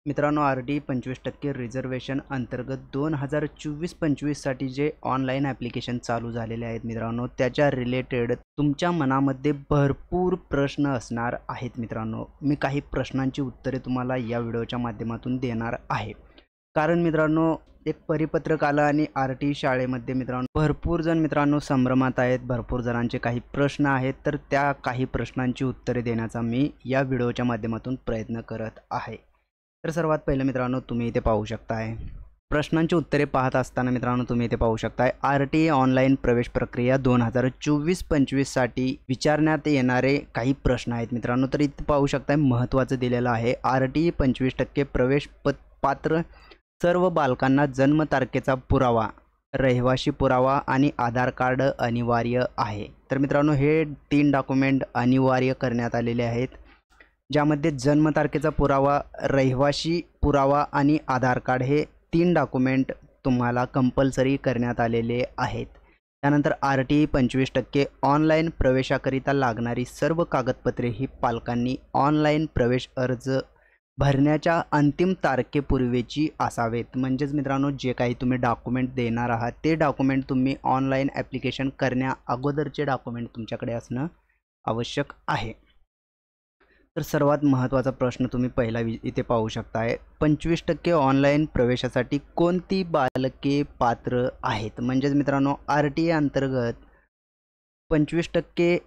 मित्रांनो, RD 25% reservation अंतर्गत 2024-25 साठी जे ऑनलाईन ॲप्लिकेशन चालू झालेले आहेत मित्रांनो, त्याच्या रिलेटेड तुमच्या मनामध्ये भरपूर प्रश्न असणार आहेत मित्रांनो. मी काही प्रश्नांची उत्तरे तुम्हाला या व्हिडिओच्या माध्यमातून देणार आहे. कारण मित्रांनो, एक परिपत्रक आलं आणि RT शाळेमध्ये मित्रांनो भरपूर जण मित्रांनो संभ्रमात आहेत. भरपूर जणांचे काही प्रश्न आहेत, तर त्या काही प्रश्नांची उत्तरे देण्याचा मी या व्हिडिओच्या माध्यमातून प्रयत्न करत आहे. तर सर्वात पहिलं मित्रांनो, तुम्ही इथे पाहू शकताय प्रश्नांची उत्तरे पाहत असताना मित्रांनो तुम्ही इथे पाहू शकताय RT ऑनलाईन प्रवेश प्रक्रिया 2024-25 साठी विचारण्यात येणारे काही प्रश्न आहेत मित्रांनो. तर इथे पाहू शकताय महत्त्वाचं दिलेलं आहे. RT 25% प्रवेश पात्र सर्व बालकांना जन्म तारखेचा पुरावा, रहिवासी पुरावा आणि आधार कार्ड अनिवार्य आहे. तर मित्रांनो, हे 3 डॉक्युमेंट अनिवार्य करण्यात आलेले आहेत, ज्यामध्ये जन्मतारखेचा पुरावा, रहिवासी पुरावा आणि आधार कार्ड हे 3 डॉक्युमेंट तुम्हाला कंपल्सरी करण्यात आलेले आहेत. त्यानंतर RT 25% ऑनलाईन प्रवेशाकरिता लागणारी सर्व कागदपत्रे ही पालकांनी ऑनलाईन प्रवेश अर्ज भरण्याच्या अंतिम तारखेपूर्वीची असावेत. म्हणजेच मित्रांनो, जे काही तुम्ही डॉक्युमेंट देणार आहात ते डॉक्युमेंट तुम्ही ऑनलाईन ॲप्लिकेशन करण्या अगोदरचे डॉक्युमेंट तुमच्याकडे असणं आवश्यक आहे. तर सर्वात महत्त्वाचा प्रश्न तुम्ही पहिला इथे पाहू शकताय. 25% ऑनलाईन प्रवेशासाठी कोणती बालके पात्र आहेत? म्हणजेच मित्रांनो, RT अंतर्गत 25%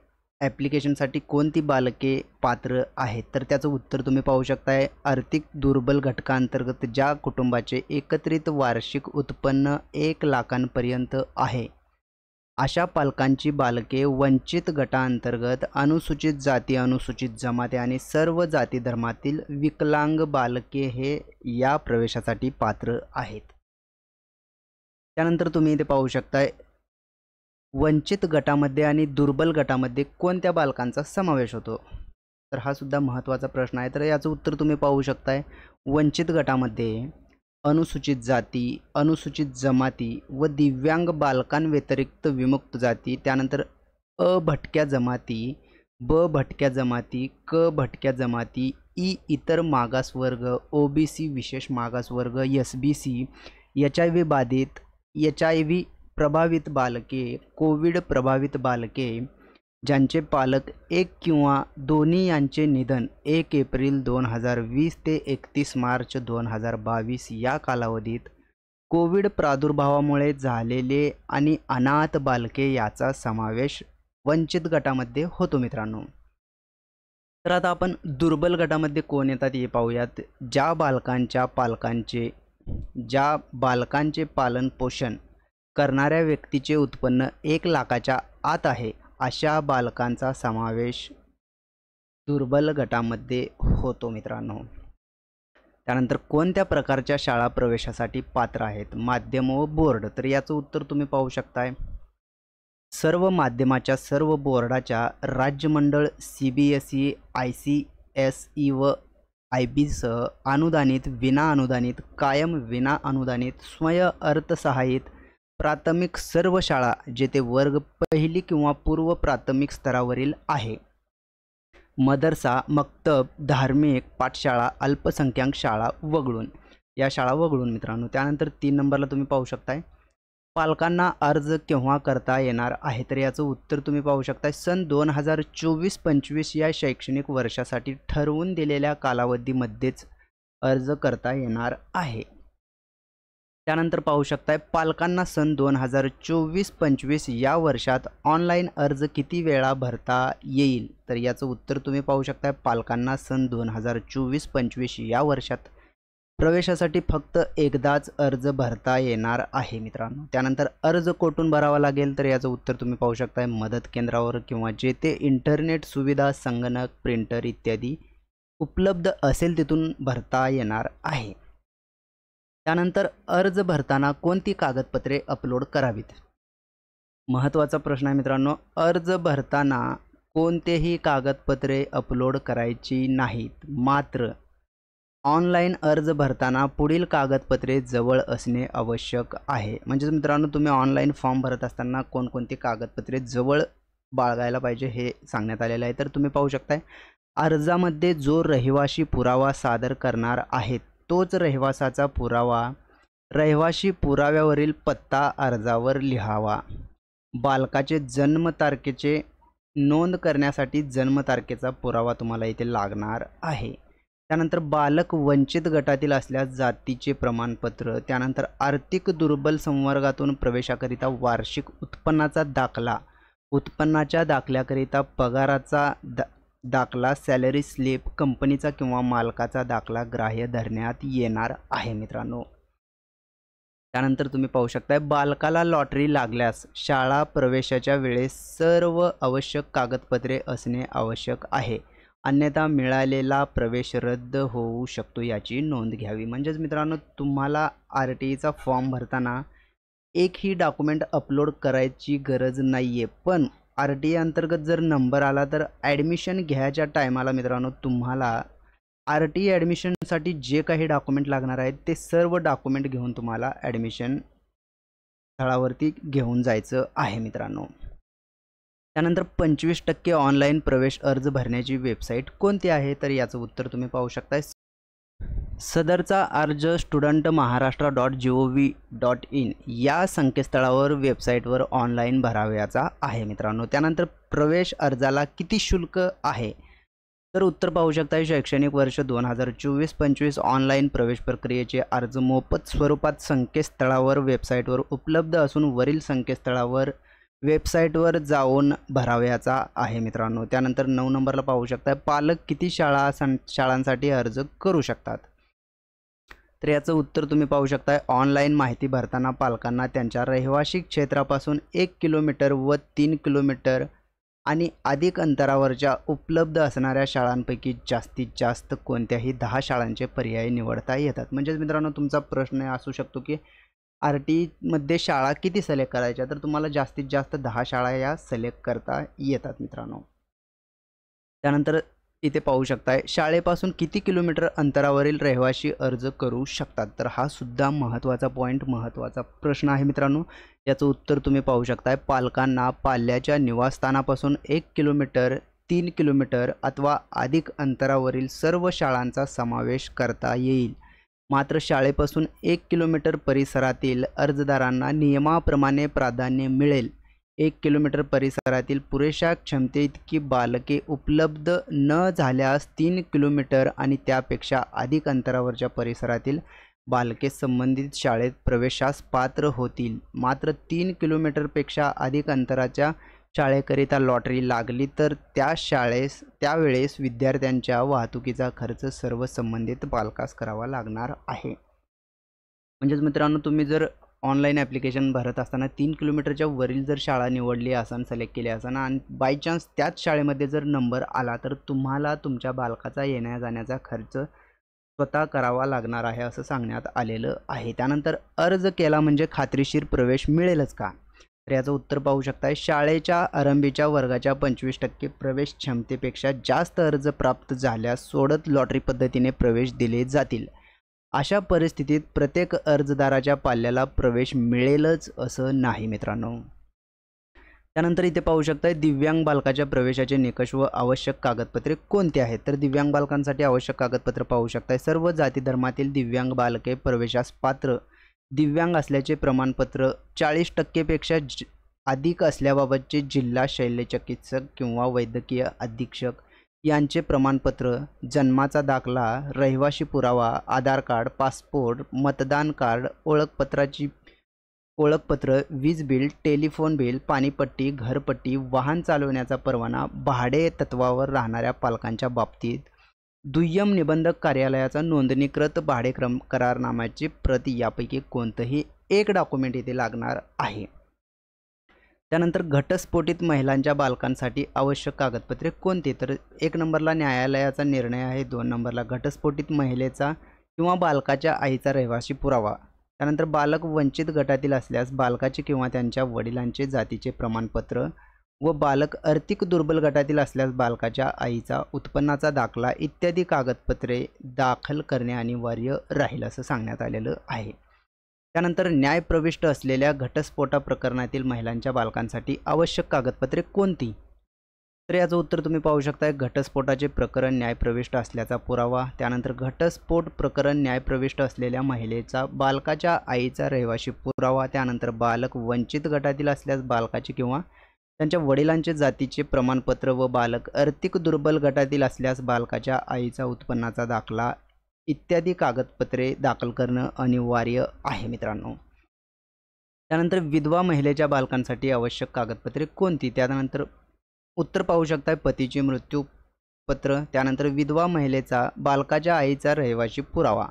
ॲप्लिकेशनसाठी कोणती बालके पात्र आहेत? तर त्याचं उत्तर तुम्ही पाहू शकताय. आर्थिक दुर्बल घटकांतर्गत ज्या कुटुंबाचे एकत्रित वार्षिक उत्पन्न 1 लाखांपर्यंत आहे अशा पालकांची बालके वंचित गटाअंतर्गत अनुसूचित जाती, अनुसूचित जमाती आणि सर्व जाती धर्मातील विकलांग बालके हे या प्रवेशासाठी पात्र आहेत. त्यानंतर तुम्ही इथे पाहू शकताय वंचित गटामध्ये आणि दुर्बल गटामध्ये कोणत्या बालकांचा समावेश होतो? तर हा सुद्धा महत्त्वाचा प्रश्न आहे. तर याचं उत्तर तुम्ही पाहू शकताय. वंचित गटामध्ये अनुसूचित जाती, अनुसूचित जमाती व दिव्यांग बालकांव्यतिरिक्त विमुक्त जाती, त्यानंतर अ भटक्या जमाती, ब भटक्या जमाती, क भटक्या जमाती, इतर मागासवर्ग, OBC विशेष मागासवर्ग, SBC, HIV बाधित, HIV प्रभावित बालके, कोविड प्रभावित बालके ज्यांचे पालक एक किंवा दोन्ही यांचे निधन 1 एप्रिल 2020 ते 31 मार्च 2022 या कालावधीत कोविड प्रादुर्भावामुळे झालेले आणि अनाथ बालके याचा समावेश वंचित गटामध्ये होतो मित्रांनो. तर आता आपण दुर्बल गटामध्ये कोण येतात हे पाहूयात. ज्या बालकांचे पालन पोषण करणाऱ्या व्यक्तीचे उत्पन्न 1 लाखाच्या आत आहे अशा बालकांचा समावेश दुर्बल गटामध्ये होतो मित्रांनो. त्यानंतर कोणत्या प्रकारच्या शाळा प्रवेशासाठी पात्र आहेत? माध्यम व बोर्ड. तर याचं उत्तर तुम्ही पाहू शकताय. सर्व माध्यमाच्या सर्व बोर्डाच्या राज्यमंडळ, CBSE, ICSE व IB सह अनुदानित, विना अनुदानित, कायम विना अनुदानित, स्वयं अर्थसहाय्यित प्राथमिक सर्व शाळा जेथे वर्ग पहिली किंवा पूर्व प्राथमिक स्तरावरील आहे. मदरसा, मक्तब, धार्मिक पाठशाळा, अल्पसंख्याक शाळा वगळून, या शाळा वगळून मित्रांनो. त्यानंतर 3 नंबरला तुम्ही पाहू शकताय पालकांना अर्ज केव्हा करता येणार आहे? तर याचं उत्तर तुम्ही पाहू शकताय. सन 2024-25 या शैक्षणिक वर्षासाठी ठरवून दिलेल्या कालावधीमध्येच अर्ज करता येणार आहे. त्यानंतर पाहू शकताय पालकांना सन 2024-25 या वर्षात ऑनलाईन अर्ज किती वेळा भरता येईल? तर याचं उत्तर तुम्ही पाहू शकताय. पालकांना सन 2024-25 या वर्षात प्रवेशासाठी फक्त एकदाच अर्ज भरता येणार आहे मित्रांनो. त्यानंतर अर्ज कोठून भरावा लागेल? तर याचं उत्तर तुम्ही पाहू शकताय. मदत केंद्रावर किंवा जेथे इंटरनेट सुविधा, संगणक, प्रिंटर इत्यादी उपलब्ध असेल तिथून भरता येणार आहे. त्यानंतर अर्ज भरताना कोणती कागदपत्रे अपलोड करावीत? महत्त्वाचा प्रश्न आहे मित्रांनो. अर्ज भरताना कोणतेही कागदपत्रे अपलोड करायची नाहीत. मात्र ऑनलाईन अर्ज भरताना पुढील कागदपत्रे जवळ असणे आवश्यक आहे. म्हणजे मित्रांनो, तुम्ही ऑनलाईन फॉर्म भरत असताना कोणकोणती कागदपत्रे जवळ बाळगायला पाहिजे हे सांगण्यात आलेलं आहे. तर तुम्ही पाहू शकताय अर्जामध्ये जो रहिवासी पुरावा सादर करणार आहेत तोच रहिवासाचा पुरावा रहिवाशी पुराव्यावरील पत्ता अर्जावर लिहावा. बालकाचे जन्मतारखेचे नोंद करण्यासाठी जन्मतारखेचा पुरावा तुम्हाला इथे लागणार आहे. त्यानंतर बालक वंचित गटातील असल्यास जातीचे प्रमाणपत्र, त्यानंतर आर्थिक दुर्बल संवर्गातून प्रवेशाकरिता वार्षिक उत्पन्नाचा दाखला, उत्पन्नाच्या दाखल्याकरिता पगाराचा दाखला, सॅलरी स्लिप, कंपनीचा किंवा मालकाचा दाखला ग्राह्य धरण्यात येणार आहे मित्रांनो. त्यानंतर तुम्ही पाहू शकताय बालकाला लॉटरी लागल्यास शाळा प्रवेशाच्या वेळेस सर्व आवश्यक कागदपत्रे असणे आवश्यक आहे, अन्यथा मिळालेला प्रवेश रद्द होऊ शकतो याची नोंद घ्यावी. म्हणजेच मित्रांनो तुम्हाला RTIचा फॉर्म भरताना एकही डॉक्युमेंट अपलोड करायची गरज नाही आहे. पण RTI अंतर्गत जर नंबर आला तर ॲडमिशन घ्यायच्या टायमाला मित्रांनो तुम्हाला RTI ॲडमिशनसाठी जे काही डॉक्युमेंट लागणार आहेत ते सर्व डॉक्युमेंट घेऊन तुम्हाला ॲडमिशन स्थळावरती घेऊन जायचं आहे मित्रांनो. त्यानंतर 25% ऑनलाईन प्रवेश अर्ज भरण्याची वेबसाईट कोणती आहे, तर याचं उत्तर तुम्ही पाहू शकताय. सदरचा अर्ज studentmaharashtra.gov.in या संकेतस्थळावर वेबसाईटवर ऑनलाईन भरावयाचा आहे मित्रांनो. त्यानंतर प्रवेश अर्जाला किती शुल्क आहे, तर उत्तर पाहू शकता. शैक्षणिक वर्ष 2024-25 ऑनलाईन प्रवेश प्रक्रियेचे अर्ज मोफत स्वरूपात संकेतस्थळावर वेबसाईटवर उपलब्ध असून वरील संकेतस्थळावर वेबसाईटवर जाऊन भरावयाचा आहे मित्रांनो. त्यानंतर 9 नंबरला पाहू शकता पालक किती शाळांसाठी अर्ज करू शकतात, तर याचं उत्तर तुम्ही पाहू शकता. ऑनलाईन माहिती भरताना पालकांना त्यांच्या रहिवासी क्षेत्रापासून 1 किलोमीटर व 3 किलोमीटर आणि अधिक अंतरावरच्या उपलब्ध असणाऱ्या शाळांपैकी जास्तीत जास्त कोणत्याही 10 शाळांचे पर्याय निवडता येतात. म्हणजेच मित्रांनो तुमचा प्रश्न असू शकतो की RTIमध्ये शाळा किती सिलेक्ट करायच्या, तर तुम्हाला जास्तीत जास्त 10 शाळा या सिलेक्ट करता येतात मित्रांनो. त्यानंतर इथे पाहू शकताय शाळेपासून किती किलोमीटर अंतरावरील रहिवासी अर्ज करू शकतात, तर हा सुद्धा महत्त्वाचा पॉईंट, महत्त्वाचा प्रश्न आहे मित्रांनो. याचं उत्तर तुम्ही पाहू शकताय. पालकांना पाल्याच्या निवासस्थानापासून 1 किलोमीटर, 3 किलोमीटर अथवा अधिक अंतरावरील सर्व शाळांचा समावेश करता येईल. मात्र शाळेपासून 1 किलोमीटर परिसरातील अर्जदारांना नियमाप्रमाणे प्राधान्य मिळेल. 1 किलोमीटर परिसरातील पुरेशा क्षमतेइतकी बालके उपलब्ध न झाल्यास 3 किलोमीटर आणि त्यापेक्षा अधिक अंतरावरच्या परिसरातील बालके संबंधित शाळेत प्रवेशास पात्र होतील. मात्र 3 किलोमीटरपेक्षा अधिक अंतराच्या शाळेकरिता लॉटरी लागली तर त्यावेळेस विद्यार्थ्यांच्या वाहतुकीचा खर्च सर्व संबंधित पालकास करावा लागणार आहे. म्हणजेच मित्रांनो तुम्ही जर ऑनलाईन ॲप्लिकेशन भरत असताना 3 किलोमीटरच्या वरील जर शाळा निवडली असन, सिलेक्ट केली असन आणि बाय चान्स त्याच शाळेमध्ये जर नंबर आला तर तुम्हाला तुमच्या बालकाचा येण्या जाण्याचा खर्च स्वतः करावा लागणार आहे असं सांगण्यात आलेलं आहे. त्यानंतर अर्ज केला म्हणजे खात्रीशीर प्रवेश मिळेलच का, तर याचं उत्तर पाहू शकता. शाळेच्या आरंभीच्या वर्गाच्या 25% प्रवेश क्षमतेपेक्षा जास्त अर्ज प्राप्त झाल्यास सोडत लॉटरी पद्धतीने प्रवेश दिले जातील. अशा परिस्थितीत प्रत्येक अर्जदाराच्या पाल्याला प्रवेश मिळेलच असं नाही मित्रांनो. त्यानंतर इथे पाहू शकता दिव्यांग बालकाच्या प्रवेशाचे निकष व आवश्यक कागदपत्रे कोणते आहेत, तर दिव्यांग बालकांसाठी आवश्यक कागदपत्र पाहू शकता. सर्व जाती धर्मातील दिव्यांग बालके प्रवेशास पात्र. दिव्यांग असल्याचे प्रमाणपत्र, 40% पेक्षा अधिक असल्याबाबतचे जिल्हा शल्यचिकित्सक किंवा वैद्यकीय अधीक्षक यांचे प्रमाणपत्र, जन्माचा दाखला, रहिवासी पुरावा, आधार कार्ड, पासपोर्ट, मतदान कार्ड, ओळखपत्र, वीज बिल, टेलिफोन बिल, पाणीपट्टी, घरपट्टी, वाहन चालवण्याचा परवाना, भाडे तत्वावर राहणाऱ्या पालकांच्या बाबतीत दुय्यम निबंधक कार्यालयाचा नोंदणीकृत भाडे करारनाम्याची प्रत यापैकी कोणतंही एक डॉक्युमेंट इथे लागणार आहे. त्यानंतर घटस्फोटित महिलांच्या बालकांसाठी आवश्यक कागदपत्रे कोणती, तर 1 नंबरला न्यायालयाचा निर्णय आहे, 2 नंबरला घटस्फोटित महिलेचा किंवा बालकाच्या आईचा रहिवासी पुरावा. त्यानंतर बालक वंचित गटातील असल्यास बालकाचे किंवा त्यांच्या वडिलांचे जातीचे प्रमाणपत्र व बालक आर्थिक दुर्बल गटातील असल्यास बालकाच्या आईचा उत्पन्नाचा दाखला इत्यादी कागदपत्रे दाखल करणे अनिवार्य राहील असं सांगण्यात आलेलं आहे. त्यानंतर न्यायप्रविष्ट असलेल्या घटस्फोटा प्रकरणातील महिलांच्या बालकांसाठी आवश्यक कागदपत्रे कोणती, तर याचं उत्तर तुम्ही पाहू शकता, घटस्फोटाचे प्रकरण न्यायप्रविष्ट असल्याचा पुरावा. त्यानंतर घटस्फोट प्रकरण न्यायप्रविष्ट असलेल्या महिलेचा बालकाच्या आईचा रहिवाशी पुरावा. त्यानंतर बालक वंचित गटातील असल्यास बालकाचे किंवा त्यांच्या वडिलांचे जातीचे प्रमाणपत्र व बालक आर्थिक दुर्बल गटातील असल्यास बालकाच्या आईचा उत्पन्नाचा दाखला इत्यादी कागदपत्रे दाखल करणं अनिवार्य आहे मित्रांनो. त्यानंतर विधवा महिलेच्या बालकांसाठी आवश्यक कागदपत्रे कोणती? त्यानंतर उत्तर पाहू शकता, पतीचे मृत्यूपत्र. त्यानंतर विधवा महिलेचा बालकाच्या आईचा रहिवाशी पुरावा.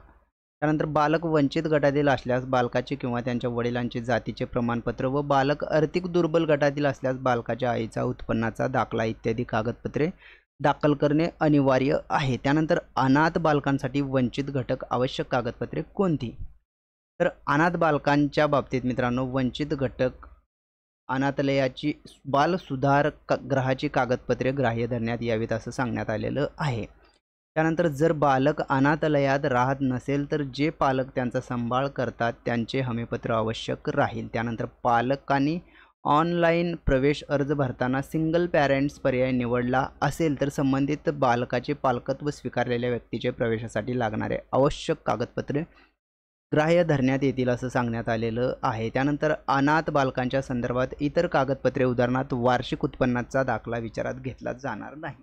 त्यानंतर बालक वंचित गटातील असल्यास बालकाचे किंवा त्यांच्या वडिलांचे जातीचे प्रमाणपत्र व बालक आर्थिक दुर्बल गटातील असल्यास बालकाच्या आईचा उत्पन्नाचा दाखला इत्यादी कागदपत्रे दाखल करणे अनिवार्य आहे. त्यानंतर अनाथ बालकांसाठी वंचित घटक आवश्यक कागदपत्रे कोणती? तर अनाथ बालकांच्या बाबतीत मित्रांनो, वंचित घटक अनाथालयाची बाल सुधार गृहाची कागदपत्रे ग्राह्य धरण्यात यावीत असं सांगण्यात आलेलं आहे. त्यानंतर जर बालक अनाथालयात राहत नसेल तर जे पालक त्यांचा सांभाळ करतात त्यांचे हमीपत्र आवश्यक राहील. त्यानंतर पालकांनी ऑनलाईन प्रवेश अर्ज भरताना सिंगल पॅरेंट्स पर्याय निवडला असेल तर संबंधित बालकाचे पालकत्व स्वीकारलेल्या व्यक्तीचे प्रवेशासाठी लागणारे आवश्यक कागदपत्रे ग्राह्य धरण्यात येतील असं सांगण्यात आलेलं आहे. त्यानंतर अनाथ बालकांच्या संदर्भात इतर कागदपत्रे उदाहरणार्थ वार्षिक उत्पन्नाचा दाखला विचारात घेतला जाणार नाही.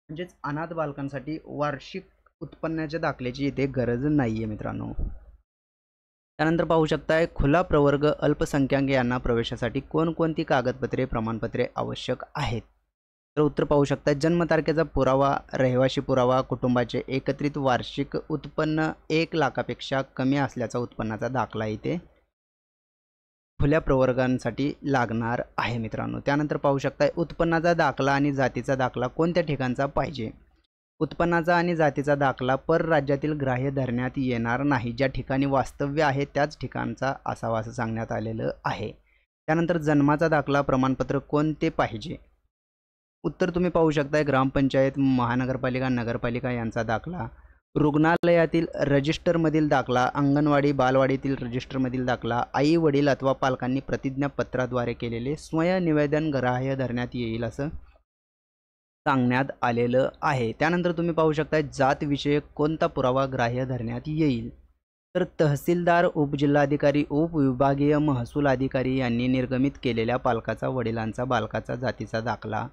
म्हणजेच अनाथ बालकांसाठी वार्षिक उत्पन्नाच्या दाखल्याची इथे गरज नाही आहे मित्रांनो. त्यानंतर पाहू शकताय, खुला प्रवर्ग अल्पसंख्याक यांना प्रवेशासाठी कोणकोणती कागदपत्रे प्रमाणपत्रे आवश्यक आहेत? तर उत्तर पाहू शकता, जन्मतारखेचा पुरावा, रहिवाशी पुरावा, कुटुंबाचे एकत्रित वार्षिक उत्पन्न 1 लाखापेक्षा कमी असल्याचा उत्पन्नाचा दाखला इथे खुल्या प्रवर्गांसाठी लागणार आहे मित्रांनो. त्यानंतर पाहू शकता, उत्पन्नाचा दाखला आणि जातीचा दाखला कोणत्या ठिकाणचा पाहिजे? उत्पन्नाचा आणि जातीचा दाखला परराज्यातील ग्राह्य धरण्यात येणार नाही. ज्या ठिकाणी वास्तव्य आहे त्याच ठिकाणचा असावा असं सांगण्यात आलेलं आहे. त्यानंतर जन्माचा दाखला प्रमाणपत्र कोणते पाहिजे? उत्तर तुम्ही पाहू शकता, ग्रामपंचायत, महानगरपालिका, नगरपालिका यांचा दाखला, रुग्णालयातील रजिस्टरमधील दाखला, अंगणवाडी बालवाडीतील रजिस्टरमधील दाखला, आई वडील अथवा पालकांनी प्रतिज्ञापत्राद्वारे केलेले स्वयंनिवेदन ग्राह्य धरण्यात येईल असं सांगण्यात आलेलं आहे. त्यानंतर तुम्ही पाहू शकता, जातविषयक कोणता पुरावा ग्राह्य धरण्यात येईल? तर तहसीलदार, उपजिल्हाधिकारी, उपविभागीय महसूल अधिकारी यांनी निर्गमित केलेल्या पालकाचा वडिलांचा बालकाचा जातीचा दाखला,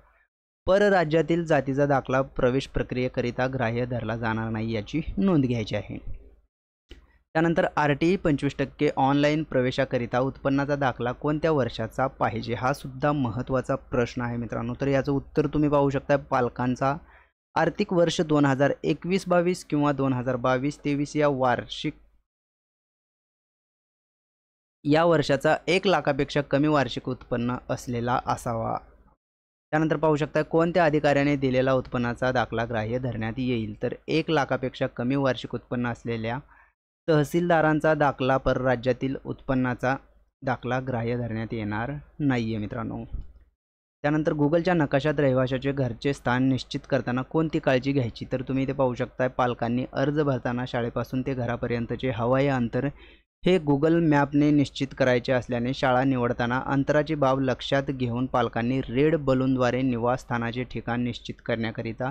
परराज्यातील जातीचा दाखला प्रवेश प्रक्रियेकरिता ग्राह्य धरला जाणार नाही याची नोंद घ्यायची आहे. त्यानंतर RTE 25% ऑनलाईन प्रवेशाकरिता उत्पन्नाचा दाखला कोणत्या वर्षाचा पाहिजे? हा सुद्धा महत्त्वाचा प्रश्न आहे मित्रांनो. तर याचं उत्तर तुम्ही पाहू शकता, पालकांचा आर्थिक वर्ष 2021-22 किंवा 2022-23 या वर्षाचा 1 लाखापेक्षा कमी वार्षिक उत्पन्न असलेला असावा. त्यानंतर पाहू शकता, कोणत्या अधिकाऱ्याने दिलेला उत्पन्नाचा दाखला ग्राह्य धरण्यात येईल? तर 1 लाखापेक्षा कमी वार्षिक उत्पन्न असलेल्या तहसीलदारांचा दाखला, परराज्यातील उत्पन्नाचा दाखला ग्राह्य धरण्यात येणार नाही आहे मित्रांनो. त्यानंतर गुगलच्या नकाशात रहिवाशाचे घरचे स्थान निश्चित करताना कोणती काळजी घ्यायची? तर तुम्ही इथे पाहू शकता, पालकांनी अर्ज भरताना शाळेपासून ते घरापर्यंतचे हवाई अंतर हे गुगल मॅपने निश्चित करायचे असल्याने शाळा निवडताना अंतराची बाब लक्षात घेऊन पालकांनी रेड बलूनद्वारे निवासस्थानाचे ठिकाण निश्चित करण्याकरिता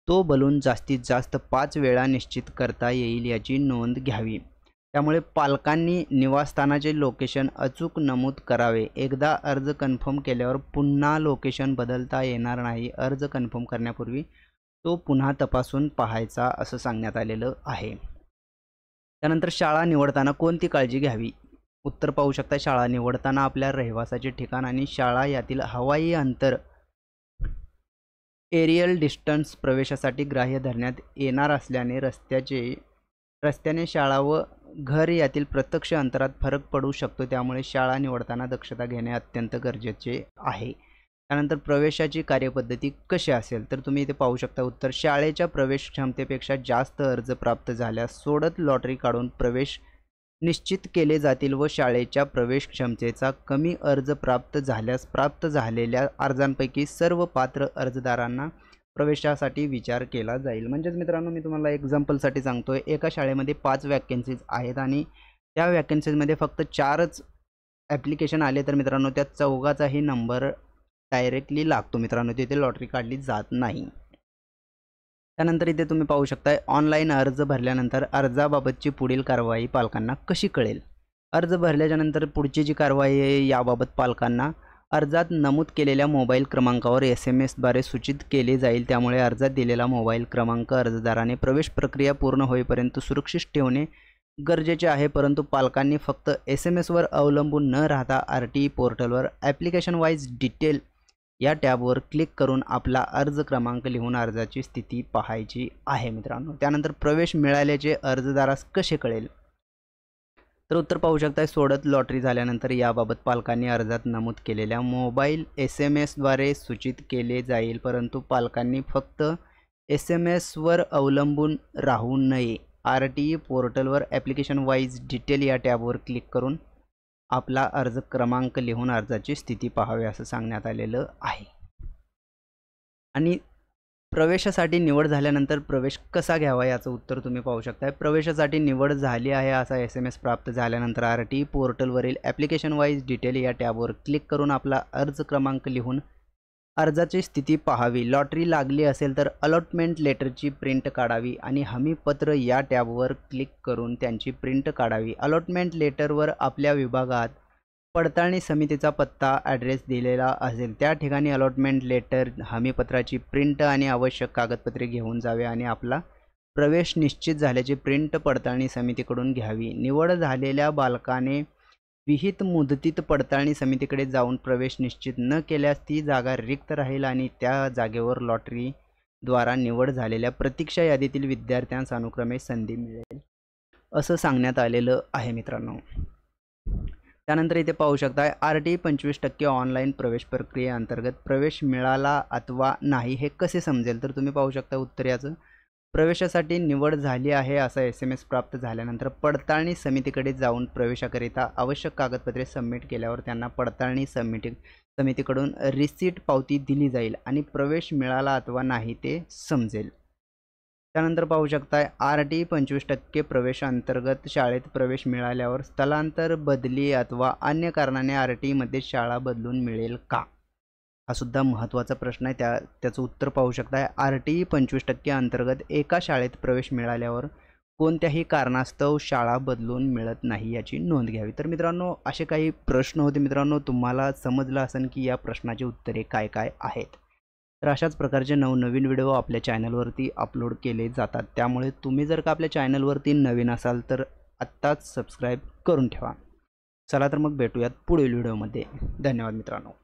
तो बलून जास्तीत जास्त 5 वेळा निश्चित करता येईल याची नोंद घ्यावी. त्यामुळे पालकांनी निवासस्थानाचे लोकेशन अचूक नमूद करावे. एकदा अर्ज कन्फर्म केल्यावर पुन्हा लोकेशन बदलता येणार नाही. अर्ज कन्फर्म करण्यापूर्वी तो पुन्हा तपासून पाहायचा असं सांगण्यात आलेलं आहे. त्यानंतर शाळा निवडताना कोणती काळजी घ्यावी? उत्तर पाहू शकता, शाळा निवडताना आपल्या रहिवासाचे ठिकाण आणि शाळा यातील हवाई अंतर एरियल डिस्टन्स प्रवेशासाठी ग्राह्य धरण्यात येणार असल्याने रस्त्याने शाळा व घर यातील प्रत्यक्ष अंतरात फरक पडू शकतो. त्यामुळे शाळा निवडताना दक्षता घेणे अत्यंत गरजेचे आहे. त्यानंतर प्रवेशाची कार्यपद्धती कशी असेल? तर तुम्ही इथे पाहू शकता उत्तर, शाळेच्या प्रवेश क्षमतेपेक्षा जास्त अर्ज प्राप्त झाल्यास सोडत लॉटरी काढून प्रवेश निश्चित केले जातील व शाळेच्या प्रवेश क्षमतेचा कमी अर्ज प्राप्त झाल्यास प्राप्त झालेल्या अर्जांपैकी सर्व पात्र अर्जदारांना प्रवेशासाठी विचार केला जाईल. म्हणजेच मित्रांनो, मी तुम्हाला एक्झाम्पलसाठी सांगतोय, एका शाळेमध्ये 5 वॅकन्सीज आहेत आणि त्या वॅकन्सीजमध्ये फक्त 4च ॲप्लिकेशन आले तर मित्रांनो त्या 4घाचाही नंबर डायरेक्टली लागतो मित्रांनो, तिथे लॉटरी काढली जात नाही. त्यानंतर इथे तुम्ही पाहू शकता ऑनलाईन अर्ज भरल्यानंतर अर्जाबाबतची पुढील कारवाई पालकांना कशी कळेल. अर्ज भरल्याच्यानंतर पुढची जी कारवाई आहे याबाबत पालकांना अर्जात नमूद केलेल्या मोबाईल क्रमांकावर SMS द्वारे सूचित केले जाईल. त्यामुळे अर्जात दिलेला मोबाईल क्रमांक अर्जदाराने प्रवेश प्रक्रिया पूर्ण होईपर्यंत सुरक्षित ठेवणे गरजेचे आहे. परंतु पालकांनी फक्त SMS वर अवलंबून न राहता RTE पोर्टलवर ॲप्लिकेशन वाईज डिटेल या टॅबवर क्लिक करून आपला अर्ज क्रमांक लिहून अर्जाची स्थिती पाहायची आहे मित्रांनो. त्यानंतर प्रवेश मिळाल्याचे अर्जदारास कसे कळेल, तर उत्तर पाहू शकता सोडत लॉटरी झाल्यानंतर याबाबत पालकांनी अर्जात नमूद केलेल्या मोबाईल SMS द्वारे सूचित केले जाईल. परंतु पालकांनी फक्त SMS वर अवलंबून राहू नये. RTE पोर्टलवर ॲप्लिकेशन वाईज डिटेल या टॅबवर क्लिक करून आपला अर्ज क्रमांक लिहून अर्जाची स्थिती पाहावी असं सांगण्यात आलेलं आहे. आणि प्रवेशासाठी निवड झाल्यानंतर प्रवेश कसा घ्यावा याचं उत्तर तुम्ही पाहू शकता. प्रवेशासाठी निवड झाली आहे असा SMS प्राप्त झाल्यानंतर RTE पोर्टलवरील ॲप्लिकेशन वाईज डिटेल या टॅबवर क्लिक करून आपला अर्ज क्रमांक लिहून अर्जाची स्थिती पाहावी. लॉटरी लागली असेल तर अलॉटमेंट लेटरची प्रिंट काढावी आणि हमीपत्र या टॅबवर क्लिक करून त्यांची प्रिंट काढावी. अलॉटमेंट लेटरवर आपल्या विभागात पडताळणी समितीचा पत्ता ॲड्रेस दिलेला असेल त्या ठिकाणी अलॉटमेंट लेटर, हमीपत्राची प्रिंट आणि आवश्यक कागदपत्रे घेऊन जावे आणि आपला प्रवेश निश्चित झाल्याची प्रिंट पडताळणी समितीकडून घ्यावी. निवड झालेल्या बालकाने विहित मुदतीत पडताळणी समितीकडे जाऊन प्रवेश निश्चित न केल्यास ती जागा रिक्त राहील आणि त्या जागेवर लॉटरीद्वारा निवड झालेल्या प्रतीक्षा यादीतील विद्यार्थ्यांस अनुक्रमे संधी मिळेल असं सांगण्यात आलेलं आहे मित्रांनो. त्यानंतर इथे पाहू शकता RTE 25% ऑनलाईन प्रवेश प्रक्रियेअंतर्गत प्रवेश मिळाला अथवा नाही हे कसे समजेल, तर तुम्ही पाहू शकता उत्तर याचं प्रवेशासाठी निवड झाली आहे असा SMS प्राप्त झाल्यानंतर पडताळणी समितीकडे जाऊन प्रवेशाकरिता आवश्यक कागदपत्रे सबमिट केल्यावर त्यांना पडताळणी समितीकडून रिसीट पावती दिली जाईल आणि प्रवेश मिळाला अथवा नाही ते समजेल. त्यानंतर पाहू शकता RTE 25% प्रवेशांतर्गत शाळेत प्रवेश मिळाल्यावर स्थलांतर, बदली अथवा अन्य कारणाने RTEमध्ये शाळा बदलून मिळेल का, हा सुद्धा महत्त्वाचा प्रश्न आहे. त्याचं उत्तर पाहू शकता. RTE 25% अंतर्गत एका शाळेत प्रवेश मिळाल्यावर कोणत्याही कारणास्तव शाळा बदलून मिळत नाही याची नोंद घ्यावी. तर मित्रांनो असे काही प्रश्न होते मित्रांनो, तुम्हाला समजलं असेल की या प्रश्नाची उत्तरे काय काय आहेत. तर अशाच प्रकारचे नवनवीन व्हिडिओ आपल्या चॅनलवरती अपलोड केले जातात. त्यामुळे तुम्ही जर का आपल्या चॅनलवरती नवीन असाल तर आत्ताच सबस्क्राईब करून ठेवा. चला तर मग भेटूयात पुढील व्हिडिओमध्ये. धन्यवाद मित्रांनो.